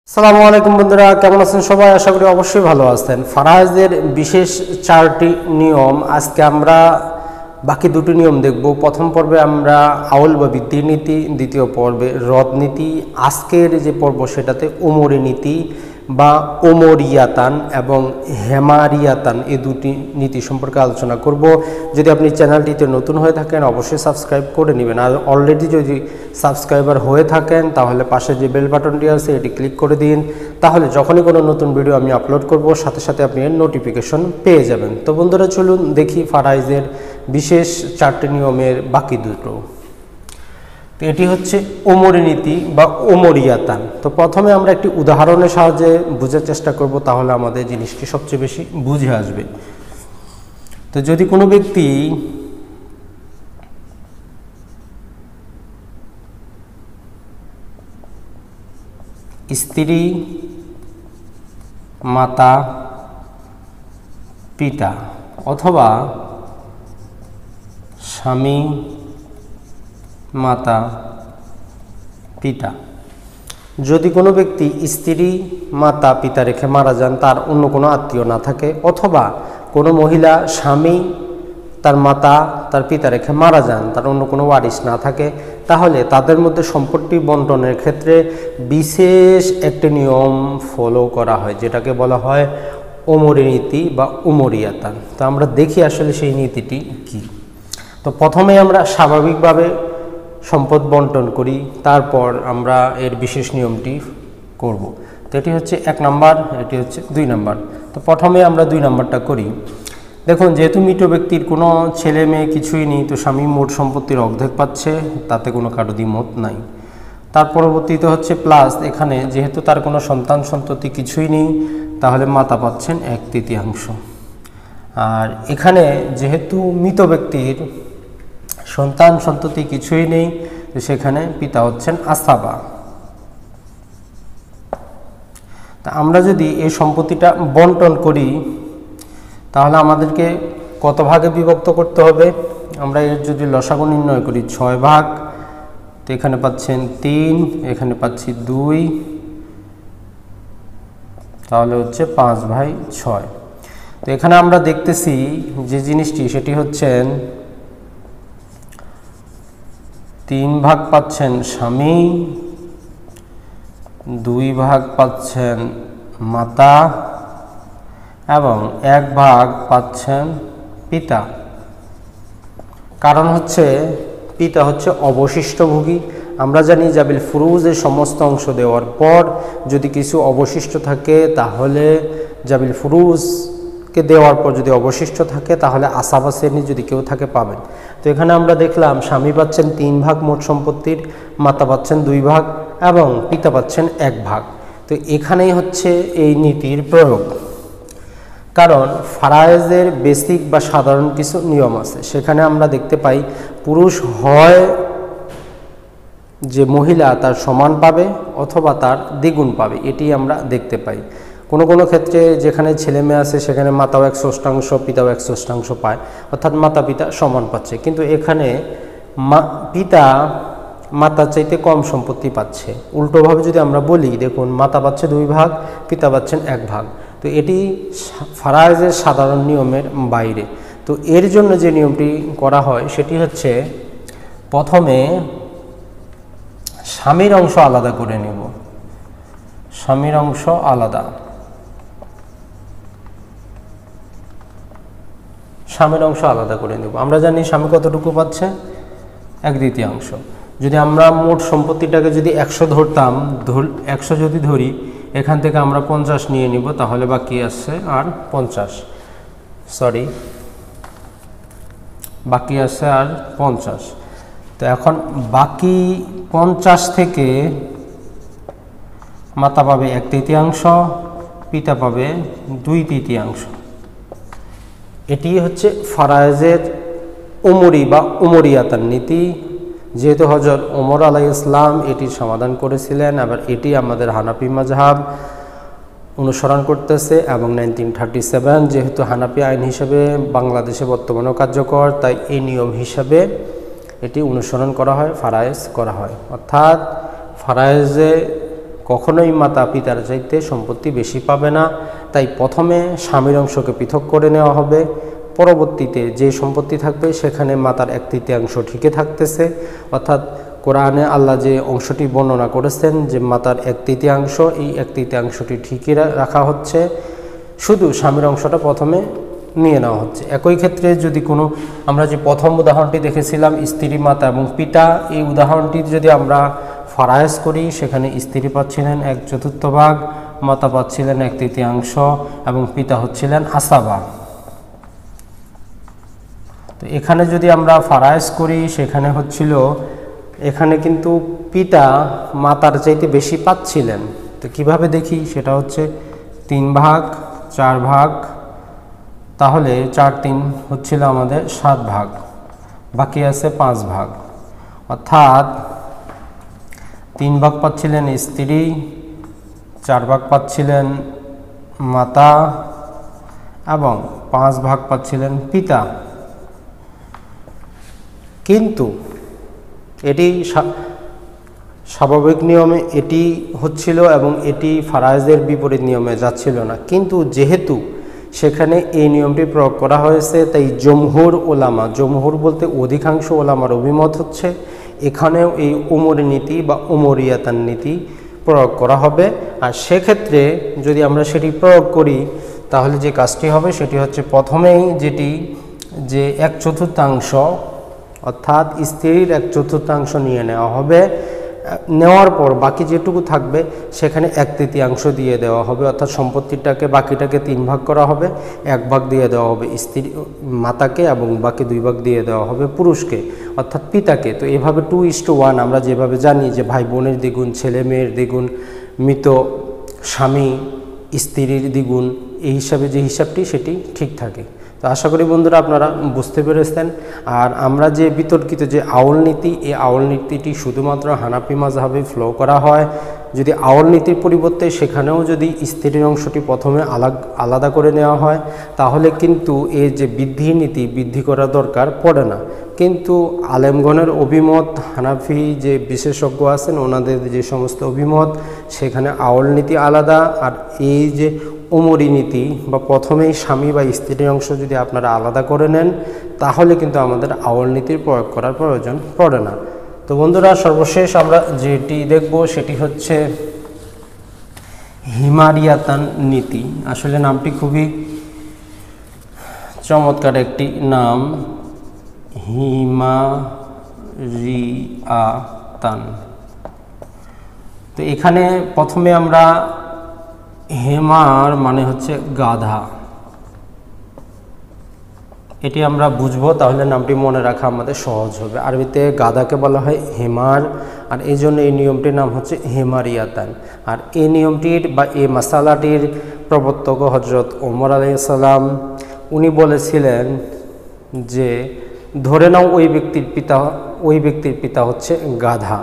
আসসালামু আলাইকুম বন্ধুরা, কেমন আছেন সবাই? আশা করি অবশ্যই ভালো আছেন। ফারায়েজের বিশেষ 4টি নিয়ম আজকে আমরা বাকি দুটি নিয়ম দেখব। প্রথম পর্বে আমরা আউল বা বৃদ্ধির নীতি, দ্বিতীয় পর্বে রদ নীতি, আজকের যে পর্ব সেটাতে ওমরি নীতি বা ওমরিয়াতান এবং হেমারিয়াতান এই দুটি নীতি সম্পর্কে আলোচনা করব। যদি আপনি চ্যানেলটিতে নতুন হয়ে থাকেন অবশ্যই সাবস্ক্রাইব করে নেবেন, আর অলরেডি যদি সাবস্ক্রাইবার হয়ে থাকেন তাহলে পাশে যে বেল বাটনটি আছে এটি ক্লিক করে দিন, তাহলে যখনই কোনো নতুন ভিডিও আমি আপলোড করব সাথে সাথে আপনি এর নোটিফিকেশন পেয়ে যাবেন। তো বন্ধুরা চলুন দেখি ফারায়েজের বিশেষ 4টি নিয়মের বাকি দুটো। তো এটি হচ্ছে ওমরি নীতি বা ওমরিয়াতান। তো প্রথমে আমরা একটি উদাহরণের সাহায্যে বোঝার চেষ্টা করব, তাহলে আমাদের জিনিসটি সবচেয়ে বেশি বুঝে আসবে। তো যদি কোনো ব্যক্তি স্ত্রী, মাতা, পিতা অথবা স্বামী, মাতা, পিতা, যদি কোনো ব্যক্তি স্ত্রী, মাতা, পিতা রেখে মারা যান, তার অন্য কোনো আত্মীয় না থাকে, অথবা কোনো মহিলা স্বামী, তার মাতা, তার পিতা রেখে মারা যান, তার অন্য কোনো ওয়ারিশ না থাকে, তাহলে তাদের মধ্যে সম্পত্তি বন্টনের ক্ষেত্রে বিশেষ একটি নিয়ম ফলো করা হয়, যেটাকে বলা হয় ওমরি নীতি বা ওমরিয়াতান। তো আমরা দেখি আসলে সেই নীতিটি কী। তো প্রথমে আমরা স্বাভাবিকভাবে সম্পদ বন্টন করি, তারপর আমরা এর বিশেষ নিয়মটি করব। তো এটি হচ্ছে 1 নাম্বার, এটি হচ্ছে 2 নাম্বার। তো প্রথমে আমরা 2 নাম্বারটা করি। দেখুন, যেহেতু মৃত ব্যক্তির কোনো ছেলে মেয়ে কিছুই নেই, তো স্বামী মোট সম্পত্তির অর্ধেক পাচ্ছে, তাতে কোনো কারো দ্বিমত নাই। তার পরবর্তীতে হচ্ছে প্লাস, এখানে যেহেতু তার কোনো সন্তান সন্ততি কিছুই নেই, তাহলে মাতা পাচ্ছেন 1/3। আর এখানে যেহেতু মৃত ব্যক্তির সন্তান সন্ততি কিছুই নেই, তো সেখানে পিতা হচ্ছেন আসাবা। তা আমরা যদি এই সম্পত্তিটা বন্টন করি তাহলে আমাদেরকে কত ভাগে বিভক্ত করতে হবে? আমরা এর যদি লসাগু নির্ণয় করি 6 ভাগ, তো এখানে পাচ্ছেন 3, এখানে পাচ্ছি 2, তাহলে হচ্ছে 5/6। তো এখানে আমরা দেখতেছি যে জিনিসটি সেটি হচ্ছেন 3 ভাগ পাচ্ছেন স্বামী, 2 ভাগ পাচ্ছেন মাতা এবং 1 ভাগ পাচ্ছেন পিতা। কারণ হচ্ছে পিতা হচ্ছে অবশিষ্টভোগী। আমরা জানি জাবিল ফুরুজের সমস্ত অংশ দেওয়ার পর যদি কিছু অবশিষ্ট থাকে, তাহলে জাবিল ফুরুজকে দেওয়ার পর যদি অবশিষ্ট থাকে তাহলে আসাবা শ্রেণী যদি কেউ থাকে পাবেন। তো এখানে আমরা দেখলাম স্বামী পাচ্ছেন 3 ভাগ মোট সম্পত্তির, মাতা পাচ্ছেন 2 ভাগ এবং পিতা পাচ্ছেন 1 ভাগ। তো এখানেই হচ্ছে এই নীতির প্রয়োগ। কারণ ফারায়েজের বেসিক বা সাধারণ কিছু নিয়ম আছে, সেখানে আমরা দেখতে পাই পুরুষ হয় যে মহিলা তার সমান পাবে অথবা তার দ্বিগুণ পাবে, এটি আমরা দেখতে পাই। কোনো কোনো ক্ষেত্রে যেখানে ছেলে মেয়ে আছে সেখানে মাতাও 1/6, পিতাও 1/6 পায়, অর্থাৎ মাতা পিতা সমান পাচ্ছে। কিন্তু এখানে পিতা মাতার চাইতে কম সম্পত্তি পাচ্ছে। উল্টোভাবে যদি আমরা বলি, দেখুন মাতা পাচ্ছে 2 ভাগ, পিতা পাচ্ছেন 1 ভাগ। তো এটি ফারায়েজের সাধারণ নিয়মের বাইরে। তো এর জন্য যে নিয়মটি করা হয় সেটি হচ্ছে প্রথমে স্বামীর অংশ আলাদা করে নেব, স্বামীর অংশ আলাদা, স্বামীর অংশ আলাদা করে নেব। আমরা জানি স্বামী কতটুকু পাচ্ছে? 1/3। যদি আমরা মোট সম্পত্তিটাকে যদি 100 ধরতাম, 100 যদি ধরি, এখান থেকে আমরা 50 নিয়ে নিব, তাহলে বাকি আছে আর 50, বাকি আছে আর 50। তো এখন বাকি 50 থেকে মাতা পাবে 1/3, পিতা পাবে 2/3। এটি হচ্ছে ফারায়েজের ওমরি বা ওমরিয়াতান নীতি। যেহেতু হযরত ওমর আলাইহিস সালাম এটির সমাধান করেছিলেন, আবার এটি আমাদের হানাফি মাযহাব অনুসরণ করতেছে, এবং 1937 যেহেতু হানাফি আইন হিসেবে বাংলাদেশে বর্তমানেও কার্যকর, তাই এই নিয়ম হিসাবে এটি অনুসরণ করা হয়, ফারায়েজ করা হয়। অর্থাৎ ফারায়েজে কখনোই মাতা পিতার চাইতে সম্পত্তি বেশি পাবে না। তাই প্রথমে স্বামীর অংশকে পৃথক করে নেওয়া হবে, পরবর্তীতে যে সম্পত্তি থাকবে সেখানে মাতার 1/3 ঠিকই থাকতেছে। অর্থাৎ কোরআনে আল্লাহ যে অংশটি বর্ণনা করেছেন যে মাতার 1/3, এই 1/3টি ঠিকই রাখা হচ্ছে, শুধু স্বামীর অংশটা প্রথমে নিয়ে নেওয়া হচ্ছে। একই ক্ষেত্রে যদি কোনো, আমরা যে প্রথম উদাহরণটি দেখেছিলাম স্ত্রী, মাতা এবং পিতা, এই উদাহরণটি যদি আমরা ফারায়েজ করি, সেখানে স্ত্রী পাচ্ছিলেন 1/4 ভাগ, মাতা পাচ্ছিলেন 1/3 এবং পিতা হচ্ছিলেন আসাবা। তো এখানে যদি আমরা ফারায়েজ করি, সেখানে হচ্ছিল, এখানে কিন্তু পিতা মাতার চাইতে বেশি পাচ্ছিলেন। তো কিভাবে দেখি, সেটা হচ্ছে 3 ভাগ 4 ভাগ, তাহলে 4 3 হচ্ছিল আমাদের 7 ভাগ, বাকি আছে 5 ভাগ। অর্থাৎ 3 ভাগ পাচ্ছিলেন স্ত্রী, 4 ভাগ পাচ্ছিলেন মাতা এবং 5 ভাগ পাচ্ছিলেন পিতা। কিন্তু এটি স্বাভাবিক নিয়মে এটি হচ্ছিল এবং এটি ফারায়েজের বিপরীত নিয়মে যাচ্ছিল না। কিন্তু যেহেতু সেখানে এই নিয়মটি প্রয়োগ করা হয়েছে, তাই জমহুর ওলামা, জমহুর বলতে অধিকাংশ ওলামার অভিমত হচ্ছে এখানেও এই উমরি নীতি বা উমরিয়াতান নীতি প্রয়োগ করা হবে। আর সেক্ষেত্রে যদি আমরা সেটি প্রয়োগ করি, তাহলে যে কাজটি হবে সেটি হচ্ছে প্রথমেই যেটি যে 1/4, অর্থাৎ স্ত্রীর 1/4 নিয়ে নেওয়া হবে। নেওয়ার পর বাকি যেটুকু থাকবে সেখানে 1/3 দিয়ে দেওয়া হবে, অর্থাৎ সম্পত্তিটাকে বাকিটাকে 3 ভাগ করা হবে, 1 ভাগ দিয়ে দেওয়া হবে স্ত্রী মাতাকে এবং বাকি 2 ভাগ দিয়ে দেওয়া হবে পুরুষকে, অর্থাৎ পিতাকে। তো এভাবে 2:1 আমরা যেভাবে জানি যে ভাই বোনের দ্বিগুণ, ছেলে মেয়ের দ্বিগুণ, মৃত স্বামী স্ত্রীর দ্বিগুণ, এই হিসাবে যে হিসাবটি সেটি ঠিক থাকে। তো আশা করি বন্ধুরা আপনারা বুঝতে পেরেছেন। আর আমরা যে বিতর্কিত যে আউল নীতি, এই আউল নীতিটি শুধুমাত্র হানাফি মাযহাবে ফলো করা হয়। যদি আউল নীতির পরিবর্তে সেখানেও যদি স্ত্রীর অংশটি প্রথমে আলাদা করে নেওয়া হয়, তাহলে কিন্তু এই যে বৃদ্ধির নীতি বৃদ্ধি করা দরকার পড়ে না। কিন্তু আলেমগণের অভিমত, হানাফি যে বিশেষজ্ঞ আছেন ওনাদের যে সমস্ত অভিমত, সেখানে আউল নীতি আলাদা, আর এই যে উমরি নীতি বা প্রথমেই স্বামী বা স্ত্রীর অংশ যদি আপনারা আলাদা করে নেন, তাহলে কিন্তু আমাদের আউল নীতির প্রয়োগ করার প্রয়োজন পড়ে না। তো বন্ধুরা, সর্বশেষ আমরা যেটি দেখব সেটি হচ্ছে হিমারিয়াতান নীতি। আসলে নামটি খুবই চমৎকার একটি নাম, হিমারিয়াতান। তো এখানে প্রথমে আমরা হেমার মানে হচ্ছে গাধা, এটি আমরা বুঝবো, তাহলে নামটি মনে রাখা আমাদের সহজ হবে। আরবিতে গাধাকে বলা হয় হেমার, আর এই জন্য এই নিয়মটির নাম হচ্ছে হেমারিয়াতান। আর এই নিয়মটির বা এই মাসালাটির প্রবর্তক হজরত ওমর আলাইহিস সালাম, উনি বলেছিলেন যে ধরে নাও ওই ব্যক্তির পিতা হচ্ছে গাধা।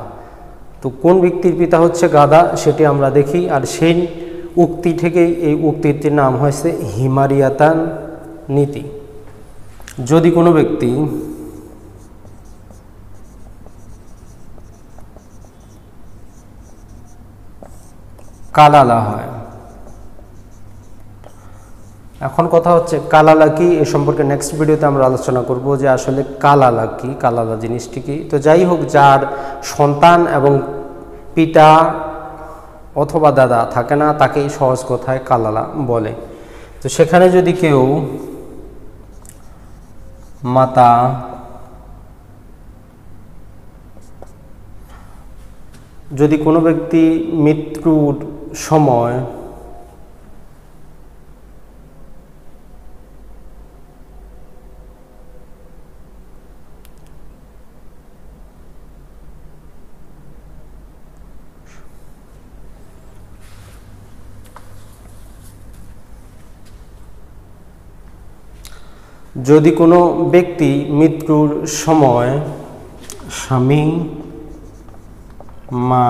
তো কোন ব্যক্তির পিতা হচ্ছে গাধা সেটি আমরা দেখি। আর সেই উক্তি থেকেই এই উক্তিটির নাম হয়েছে হিমারিয়াতান নীতি। যদি কোনো ব্যক্তি কালালা হয়, এখন কথা হচ্ছে কালালা কি, এ সম্পর্কে নেক্সট ভিডিওতে আমরা আলোচনা করব যে আসলে কালালা কি, কালালা জিনিসটি কি। তো যাই হোক, যার সন্তান এবং পিতা অথবা দাদা থাকে না, তাকেই সহজ কথায় কালালা বলে। তো সেখানে যদি কেউ মাতা যদি কোনো ব্যক্তি মৃত্যুর সময় যদি কোনো ব্যক্তি মৃত্যুর সময় স্বামী, মা,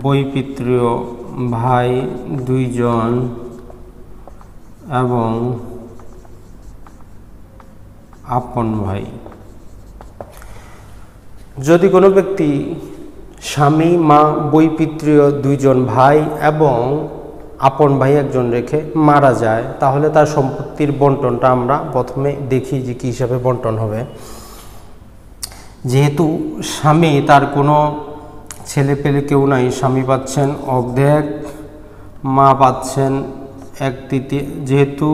বৈপিত্রীয় ভাই 2 জন এবং আপন ভাই। যদি কোনো ব্যক্তি স্বামী, মা, বৈপিত্রীয় দুইজন ভাই এবং আপন ভাই একজন রেখে মারা যায়, তাহলে তার সম্পত্তির বন্টনটা আমরা প্রথমে দেখি যে কী হিসাবে বন্টন হবে। যেহেতু স্বামী, তার কোনো ছেলে পেলে কেউ নাই, স্বামী পাচ্ছেন অর্ধেক, মা পাচ্ছেন 1/3। যেহেতু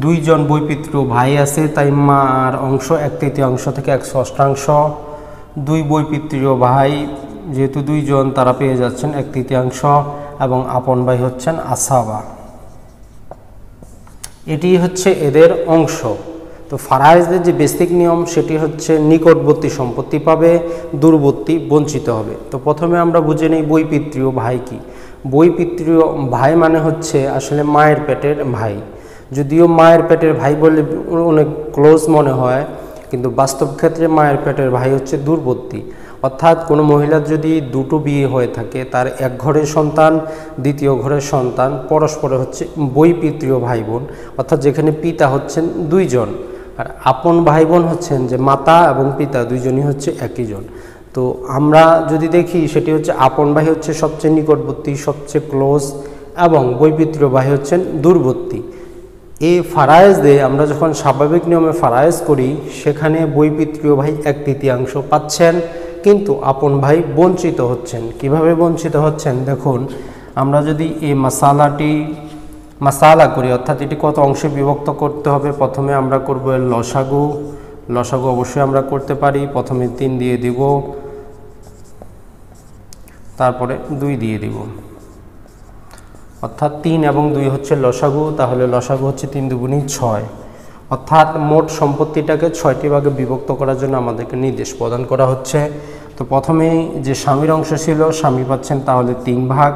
দুইজন বৈপিত্র ভাই আছে, তাই মার অংশ 1/3 থেকে 1/8। দুই বৈপিত্রীয় ভাই যেহেতু দুইজন, তারা পেয়ে যাচ্ছেন 1/3 এবং আপন ভাই হচ্ছেন আসাবা। এটি হচ্ছে এদের অংশ। তো ফারায়েজদের যে বেসিক নিয়ম সেটি হচ্ছে নিকটবর্তী সম্পত্তি পাবে, দূরবর্তী বঞ্চিত হবে। তো প্রথমে আমরা বুঝে নিই বৈপিত্রীয় ভাই কি। বৈপিত্রীয় ভাই মানে হচ্ছে আসলে মায়ের পেটের ভাই। যদিও মায়ের পেটের ভাই বলে অনেক ক্লোজ মনে হয়, কিন্তু বাস্তব ক্ষেত্রে মায়ের পেটের ভাই হচ্ছে দূরবর্তী। অর্থাৎ কোনো মহিলার যদি দুটো বিয়ে হয়ে থাকে, তার এক ঘরের সন্তান, দ্বিতীয় ঘরের সন্তান পরস্পরে হচ্ছে বৈপিত্রীয় ভাই বোন, অর্থাৎ যেখানে পিতা হচ্ছেন দুইজন, আর আপন ভাই বোন হচ্ছেন যে মাতা এবং পিতা দুইজনই হচ্ছে একই জন। তো আমরা যদি দেখি সেটি হচ্ছে আপন ভাই হচ্ছে সবচেয়ে নিকটবর্তী, সবচেয়ে ক্লোজ, এবং বৈপিত্রীয় ভাই হচ্ছেন দূরবর্তী। এই ফারায়েজ দিয়ে আমরা যখন স্বাভাবিক নিয়মে ফারায়েজ করি, সেখানে বৈপিত্রীয় ভাই 1/3 পাচ্ছেন, কিন্তু আপন ভাই বঞ্চিত হচ্ছেন। কিভাবে বঞ্চিত হচ্ছেন দেখুন। আমরা যদি এই মাসালা করি, অর্থাৎ এটি কত অংশে বিভক্ত করতে হবে, প্রথমে আমরা করব এর লসাগু। লসাগু অবশ্যই আমরা করতে পারি। প্রথমে 3 দিয়ে দিব, তারপরে 2 দিয়ে দিব, অর্থাৎ 3 এবং 2 হচ্ছে লসাগু। তাহলে লসাগু হচ্ছে 3 দুগুণী 6, অর্থাৎ মোট সম্পত্তিটাকে 6টি ভাগে বিভক্ত করার জন্য আমাদেরকে নির্দেশ প্রদান করা হচ্ছে। তো প্রথমেই যে স্বামীর অংশ ছিল, স্বামী পাচ্ছেন তাহলে 3 ভাগ,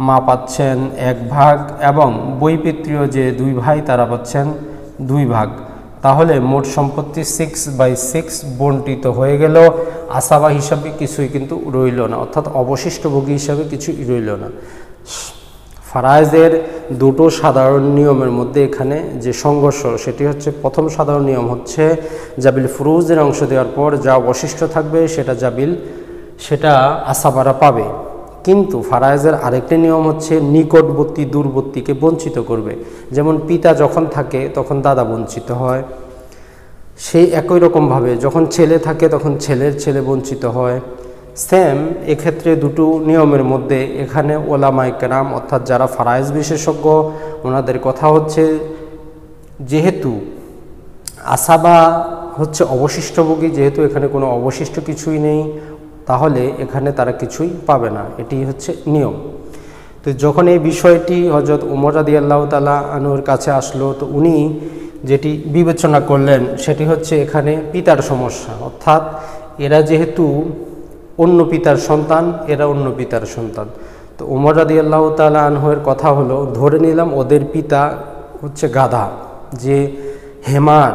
মা পাচ্ছেন 1 ভাগ, এবং বৈপিত্রীয় যে 2 ভাই তারা পাচ্ছেন 2 ভাগ। তাহলে মোট সম্পত্তি 6/6 বন্টিত হয়ে গেল। আসাবা হিসাবে কিছুই কিন্তু রইল না, অর্থাৎ অবশিষ্ট ভোগী হিসাবে কিছুই রইল না। ফারায়েজের দুটো সাধারণ নিয়মের মধ্যে এখানে যে সংঘর্ষ, সেটি হচ্ছে প্রথম সাধারণ নিয়ম হচ্ছে জাবিল ফুরুজের অংশ দেওয়ার পর যা অবশিষ্ট থাকবে সেটা আসাবারা পাবে। কিন্তু ফারায়েজের আরেকটি নিয়ম হচ্ছে নিকটবর্তী দূরবর্তীকে বঞ্চিত করবে। যেমন পিতা যখন থাকে তখন দাদা বঞ্চিত হয়, সেই একই রকমভাবে যখন ছেলে থাকে তখন ছেলের ছেলে বঞ্চিত হয়। সেম এক্ষেত্রে দুটো নিয়মের মধ্যে এখানে ওলামায়ে কেরাম অর্থাৎ যারা ফারায়েজ বিশেষজ্ঞ, ওনাদের কথা হচ্ছে যেহেতু আসাবা হচ্ছে অবশিষ্টভোগী, যেহেতু এখানে কোনো অবশিষ্ট কিছুই নেই, তাহলে এখানে তারা কিছুই পাবে না। এটি হচ্ছে নিয়ম। তো যখন এই বিষয়টি হযরত ওমর রাদিয়াল্লাহু তাআলা আনহুর কাছে আসলো, তো উনি যেটি বিবেচনা করলেন সেটি হচ্ছে এখানে পিতার সমস্যা, অর্থাৎ এরা যেহেতু অন্য পিতার সন্তান, এরা অন্য পিতার সন্তান। তো ওমর রাদিয়াল্লাহু তাআলা আনহুর কথা হলো, ধরে নিলাম ওদের পিতা হচ্ছে গাধা, যে হেমার,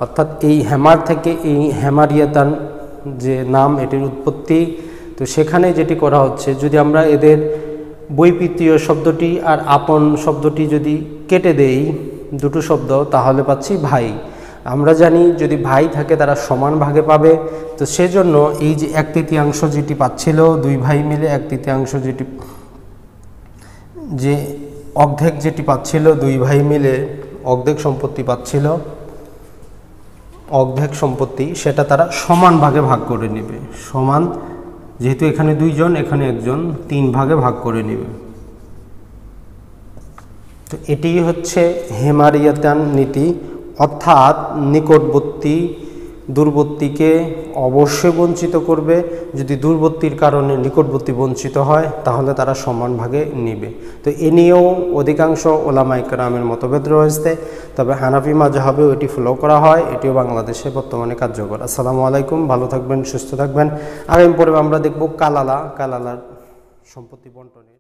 অর্থাৎ এই হেমার থেকে এই হেমারিয়াতান যে নাম, এটির উৎপত্তি। তো সেখানে যেটি করা হচ্ছে, যদি আমরা এদের বৈপিত্রীয় শব্দটি আর আপন শব্দটি যদি কেটে দেই দুটো শব্দ, তাহলে পাচ্ছি ভাই। আমরা জানি যদি ভাই থাকে তারা সমান ভাগে পাবে। তো সেজন্য এই যে 1/3 যেটি পাচ্ছিল 2 ভাই মিলে, 1/3 যেটি যে অর্ধেক যেটি পাচ্ছিল 2 ভাই মিলে অর্ধেক সম্পত্তি পাচ্ছিল, অর্ধেক সম্পত্তি সেটা তারা সমান ভাগে ভাগ করে নেবে। সমান, যেহেতু এখানে 2 জন এখানে 1 জন, 3 ভাগে ভাগ করে নেবে। তো এটি হচ্ছে হেমারিয়াতান নীতি, অর্থাৎ নিকটবর্তী দূরবর্তীকে অবশ্যই বঞ্চিত করবে। যদি দূরবর্তীর কারণে নিকটবর্তী বঞ্চিত হয় তাহলে তারা সমান ভাগে নেবে। তো এ নিয়েও অধিকাংশ ওলামায়ে কেরামের মতভেদ রয়েছে, তবে হানাফি মাযহাবেও এটি ফলো করা হয়। এটিও বাংলাদেশে বর্তমানে কার্যকর। আসসালামু আলাইকুম, ভালো থাকবেন, সুস্থ থাকবেন। আগামী পর্বে আমরা দেখব কালালার সম্পত্তি বন্টন।